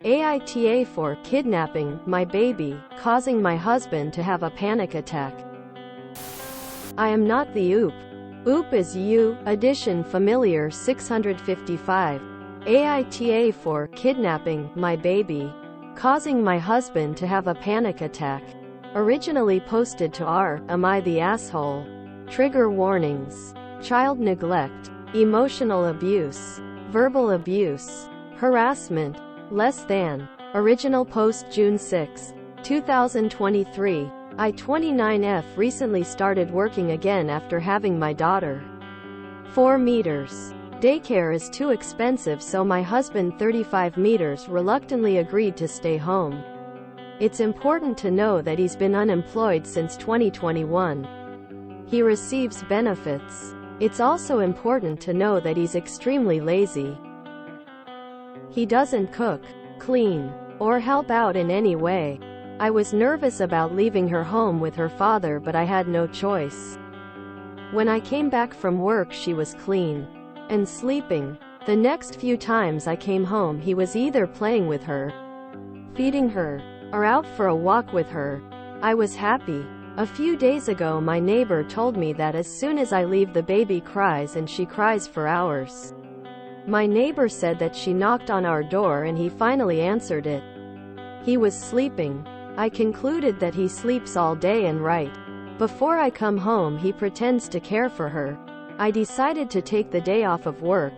AITA for kidnapping my baby, causing my husband to have a panic attack. I am not the OOP. OOP is you, edition familiar 655. AITA for kidnapping my baby, causing my husband to have a panic attack. Originally posted to r. Am I the asshole? Trigger warnings. Child neglect, emotional abuse, verbal abuse, harassment. Less than. Original post June 6, 2023. I 29F recently started working again after having my daughter. 4 meters. Daycare is too expensive, so my husband 35 meters reluctantly agreed to stay home. It's important to know that he's been unemployed since 2021. He receives benefits. It's also important to know that he's extremely lazy. He doesn't cook, clean, or help out in any way. I was nervous about leaving her home with her father, but I had no choice. When I came back from work, she was clean and sleeping. The next few times I came home, he was either playing with her, feeding her, or out for a walk with her. I was happy. A few days ago, my neighbor told me that as soon as I leave, the baby cries, and she cries for hours. My neighbor said that she knocked on our door and he finally answered it. He was sleeping. I concluded that he sleeps all day and right before I come home he pretends to care for her. I decided to take the day off of work.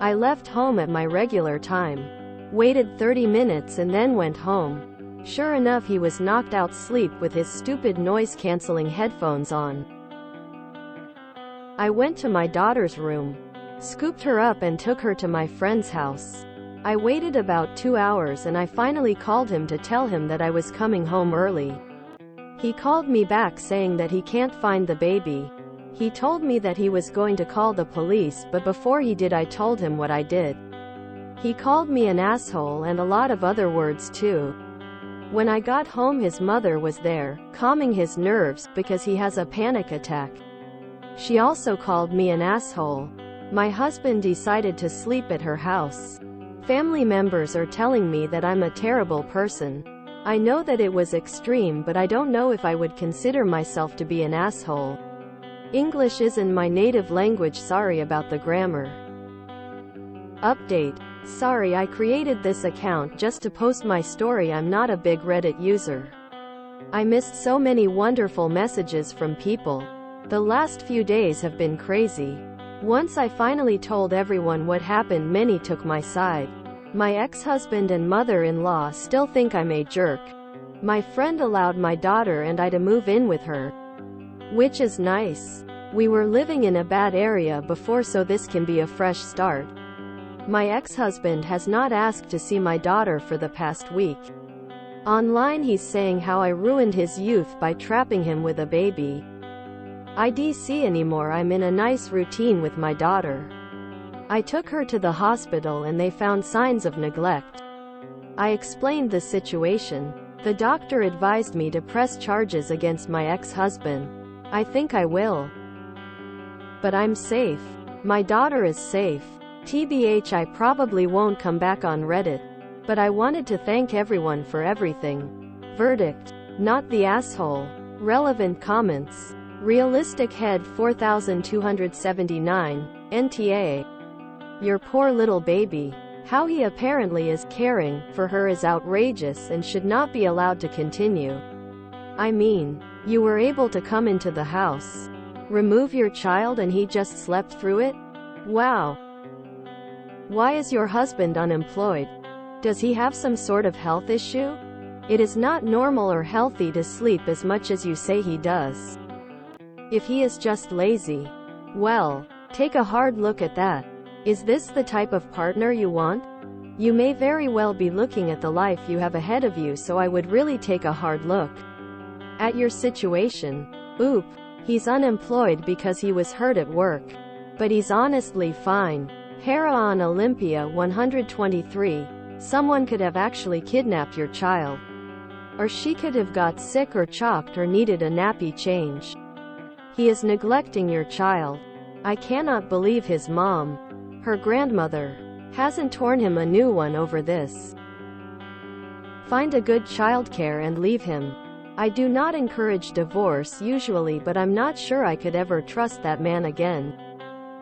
I left home at my regular time, waited 30 minutes and then went home. Sure enough, he was knocked out asleep with his stupid noise-canceling headphones on. I went to my daughter's room, scooped her up and took her to my friend's house. I waited about 2 hours and I finally called him to tell him that I was coming home early. He called me back saying that he can't find the baby. He told me that he was going to call the police, but before he did, I told him what I did. He called me an asshole and a lot of other words too. When I got home, his mother was there, calming his nerves, because he has a panic attack. She also called me an asshole. My husband decided to sleep at her house. Family members are telling me that I'm a terrible person. I know that it was extreme, but I don't know if I would consider myself to be an asshole. English isn't my native language, sorry about the grammar. Update. Sorry, I created this account just to post my story. I'm not a big Reddit user. I missed so many wonderful messages from people. The last few days have been crazy. Once I finally told everyone what happened, many took my side. My ex-husband and mother-in-law still think I'm a jerk. My friend allowed my daughter and I to move in with her, which is nice. We were living in a bad area before, so this can be a fresh start. My ex-husband has not asked to see my daughter for the past week. Online he's saying how I ruined his youth by trapping him with a baby. I don't see anymore. I'm in a nice routine with my daughter. I took her to the hospital and they found signs of neglect. I explained the situation. The doctor advised me to press charges against my ex-husband. I think I will. But I'm safe. My daughter is safe. TBH, I probably won't come back on Reddit. But I wanted to thank everyone for everything. Verdict. Not the asshole. Relevant comments. Realistic head 4279, NTA. Your poor little baby. How he apparently is caring for her is outrageous and should not be allowed to continue. I mean, you were able to come into the house, remove your child, and he just slept through it? Wow. Why is your husband unemployed? Does he have some sort of health issue? It is not normal or healthy to sleep as much as you say he does. If he is just lazy, well, take a hard look at that. Is this the type of partner you want? You may very well be looking at the life you have ahead of you, so I would really take a hard look at your situation. Oop. He's unemployed because he was hurt at work. But he's honestly fine. Hera on Olympia 123. Someone could have actually kidnapped your child. Or she could have got sick or chalked or needed a nappy change. He is neglecting your child. I cannot believe his mom, her grandmother, hasn't torn him a new one over this. Find a good childcare and leave him. I do not encourage divorce usually, but I'm not sure I could ever trust that man again.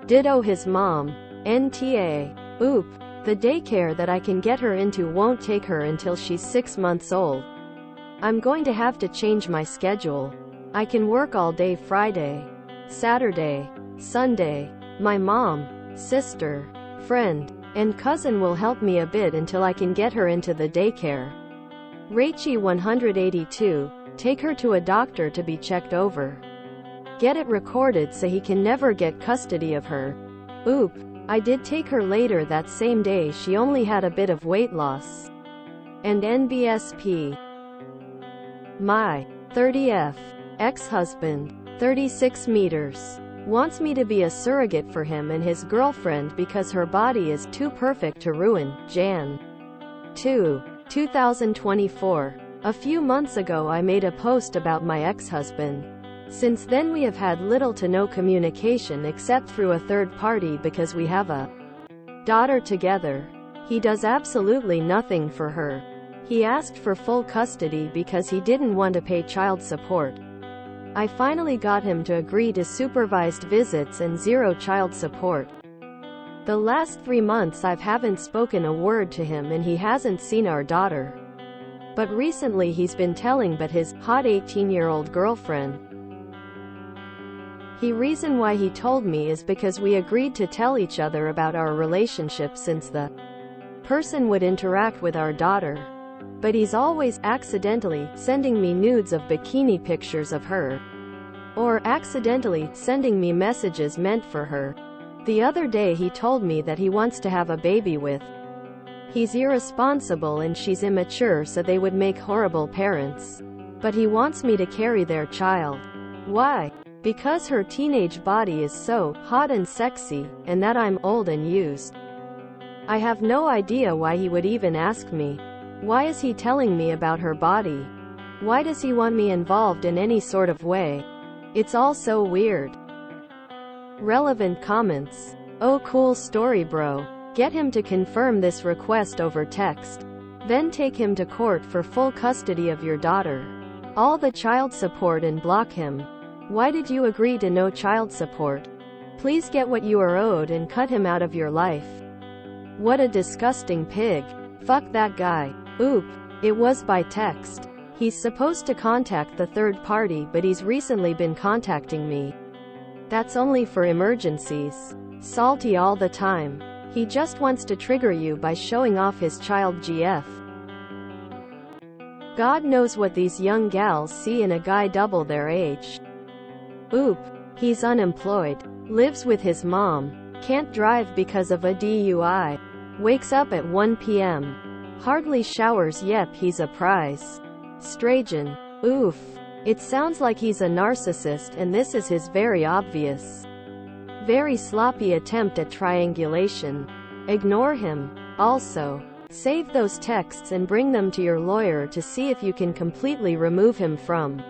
Ditto his mom. NTA. Oop. The daycare that I can get her into won't take her until she's 6 months old. I'm going to have to change my schedule. I can work all day Friday, Saturday, Sunday. My mom, sister, friend, and cousin will help me a bit until I can get her into the daycare. Rachie 182. Take her to a doctor to be checked over. Get it recorded so he can never get custody of her. Oop. I did take her later that same day. She only had a bit of weight loss. And NBSP. My 30F ex-husband, 36 meters, wants me to be a surrogate for him and his girlfriend because her body is too perfect to ruin. Jan. 2. 2024. A few months ago I made a post about my ex-husband. Since then we have had little to no communication except through a third party because we have a daughter together. He does absolutely nothing for her. He asked for full custody because he didn't want to pay child support. I finally got him to agree to supervised visits and zero child support. The last 3 months I haven't spoken a word to him and he hasn't seen our daughter. But recently he's been telling about his hot 18-year-old girlfriend. The reason why he told me is because we agreed to tell each other about our relationship since the person would interact with our daughter. But he's always accidentally sending me nudes of bikini pictures of her. Or accidentally sending me messages meant for her. The other day he told me that he wants to have a baby with. He's irresponsible and she's immature, so they would make horrible parents. But he wants me to carry their child. Why? Because her teenage body is so hot and sexy, and that I'm old and used. I have no idea why he would even ask me. Why is he telling me about her body? Why does he want me involved in any sort of way? It's all so weird. Relevant comments. Oh, cool story, bro. Get him to confirm this request over text. Then take him to court for full custody of your daughter. All the child support and block him. Why did you agree to no child support? Please get what you are owed and cut him out of your life. What a disgusting pig. Fuck that guy. Oop. It was by text. He's supposed to contact the third party, but he's recently been contacting me. That's only for emergencies. Salty all the time. He just wants to trigger you by showing off his child GF. God knows what these young gals see in a guy double their age. Oop. He's unemployed. Lives with his mom. Can't drive because of a DUI. Wakes up at 1 p.m. Hardly showers. Yep, he's a prize. Strajan. Oof. It sounds like he's a narcissist, and this is his very obvious, very sloppy attempt at triangulation. Ignore him. Also, save those texts and bring them to your lawyer to see if you can completely remove him from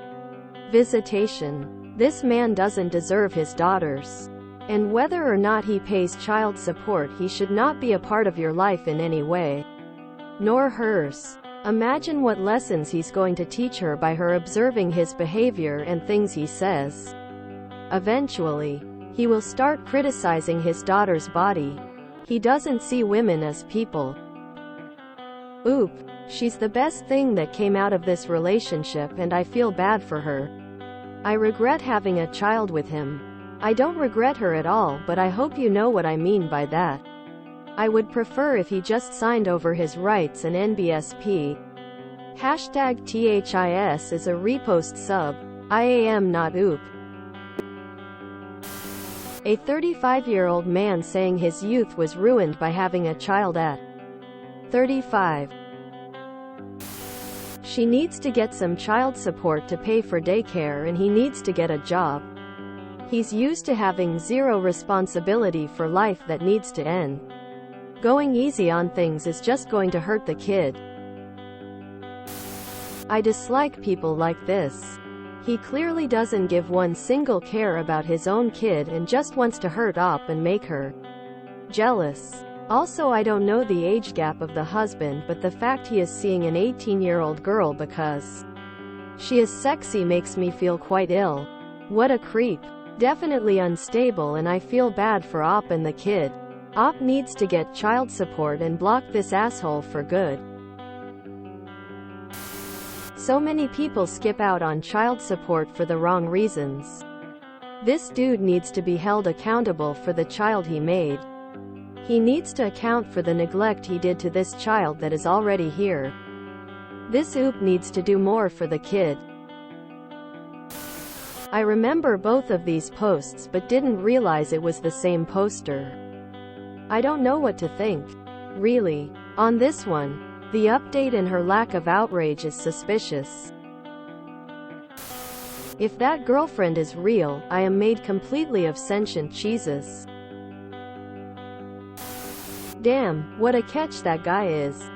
visitation. This man doesn't deserve his daughters. And whether or not he pays child support, he should not be a part of your life in any way. Nor hers. Imagine what lessons he's going to teach her by her observing his behavior and things he says. Eventually, he will start criticizing his daughter's body. He doesn't see women as people. Oop. She's the best thing that came out of this relationship and I feel bad for her. I regret having a child with him. I don't regret her at all, but I hope you know what I mean by that. I would prefer if he just signed over his rights and NBSP. Hashtag THIS is a repost sub. IAM not oop. A 35-year-old man saying his youth was ruined by having a child at 35. She needs to get some child support to pay for daycare and he needs to get a job. He's used to having zero responsibility for life that needs to end. Going easy on things is just going to hurt the kid. I dislike people like this. He clearly doesn't give one single care about his own kid and just wants to hurt up and make her jealous. Also, I don't know the age gap of the husband, but the fact he is seeing an 18-year-old girl because she is sexy makes me feel quite ill. What a creep. Definitely unstable, and I feel bad for Op and the kid. Op needs to get child support and block this asshole for good. So many people skip out on child support for the wrong reasons. This dude needs to be held accountable for the child he made. He needs to account for the neglect he did to this child that is already here. This oop needs to do more for the kid. I remember both of these posts but didn't realize it was the same poster. I don't know what to think. Really. On this one, the update and her lack of outrage is suspicious. If that girlfriend is real, I am made completely of sentient cheeses. Damn, what a catch that guy is.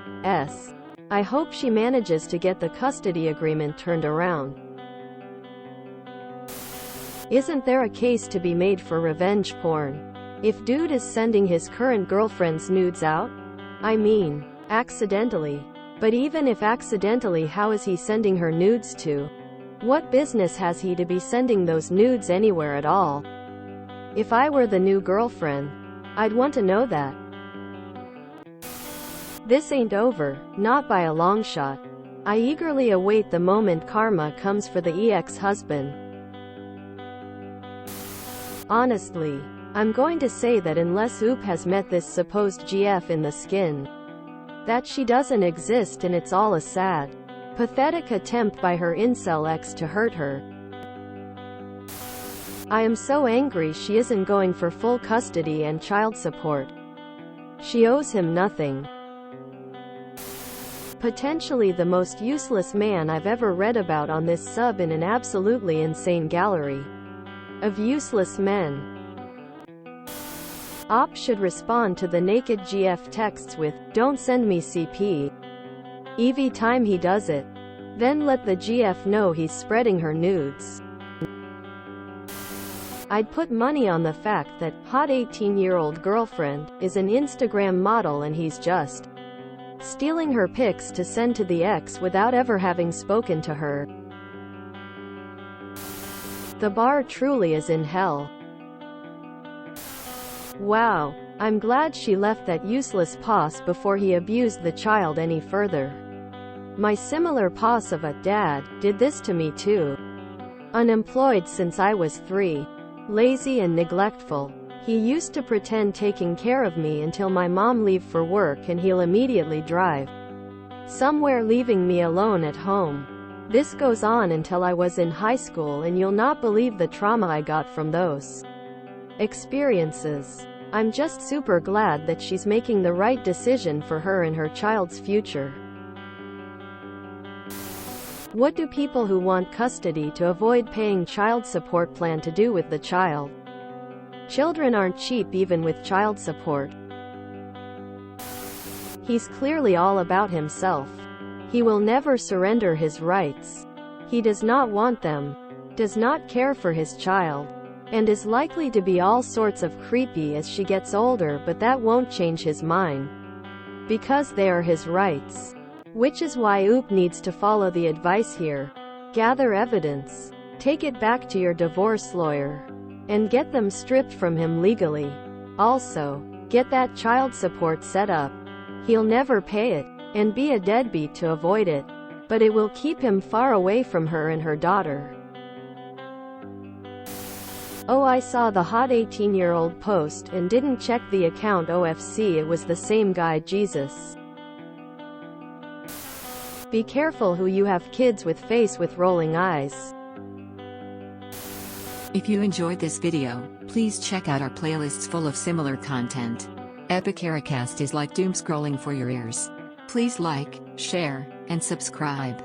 I hope she manages to get the custody agreement turned around. Isn't there a case to be made for revenge porn? If dude is sending his current girlfriend's nudes out? I mean, accidentally. But even if accidentally, how is he sending her nudes to? What business has he to be sending those nudes anywhere at all? If I were the new girlfriend, I'd want to know that. This ain't over, not by a long shot. I eagerly await the moment karma comes for the ex-husband. Honestly, I'm going to say that unless Oop has met this supposed GF in the skin, that she doesn't exist, and it's all a sad, pathetic attempt by her incel ex to hurt her. I am so angry she isn't going for full custody and child support. She owes him nothing. Potentially the most useless man I've ever read about on this sub in an absolutely insane gallery of useless men. Op should respond to the naked GF texts with, "Don't send me CP." Every time he does it. Then let the GF know he's spreading her nudes. I'd put money on the fact that hot 18-year-old girlfriend is an Instagram model and he's just stealing her pics to send to the ex without ever having spoken to her. The bar truly is in hell. Wow, I'm glad she left that useless pos before he abused the child any further. My similar pos of a dad did this to me too. Unemployed since I was 3. Lazy and neglectful. He used to pretend taking care of me until my mom leave for work and he'll immediately drive somewhere, leaving me alone at home. This goes on until I was in high school, and you'll not believe the trauma I got from those experiences. I'm just super glad that she's making the right decision for her and her child's future. What do people who want custody to avoid paying child support plan to do with the child? Children aren't cheap even with child support. He's clearly all about himself. He will never surrender his rights. He does not want them, does not care for his child, and is likely to be all sorts of creepy as she gets older, but that won't change his mind, because they are his rights. Which is why Oop needs to follow the advice here. Gather evidence. Take it back to your divorce lawyer. And get them stripped from him legally. Also, get that child support set up. He'll never pay it, and be a deadbeat to avoid it, but it will keep him far away from her and her daughter. Oh, I saw the hot 18-year-old post and didn't check the account. OFC, it was the same guy. Jesus. Be careful who you have kids with, face with rolling eyes. If you enjoyed this video, please check out our playlists full of similar content. Epic Ericast is like doom scrolling for your ears. Please like, share, and subscribe.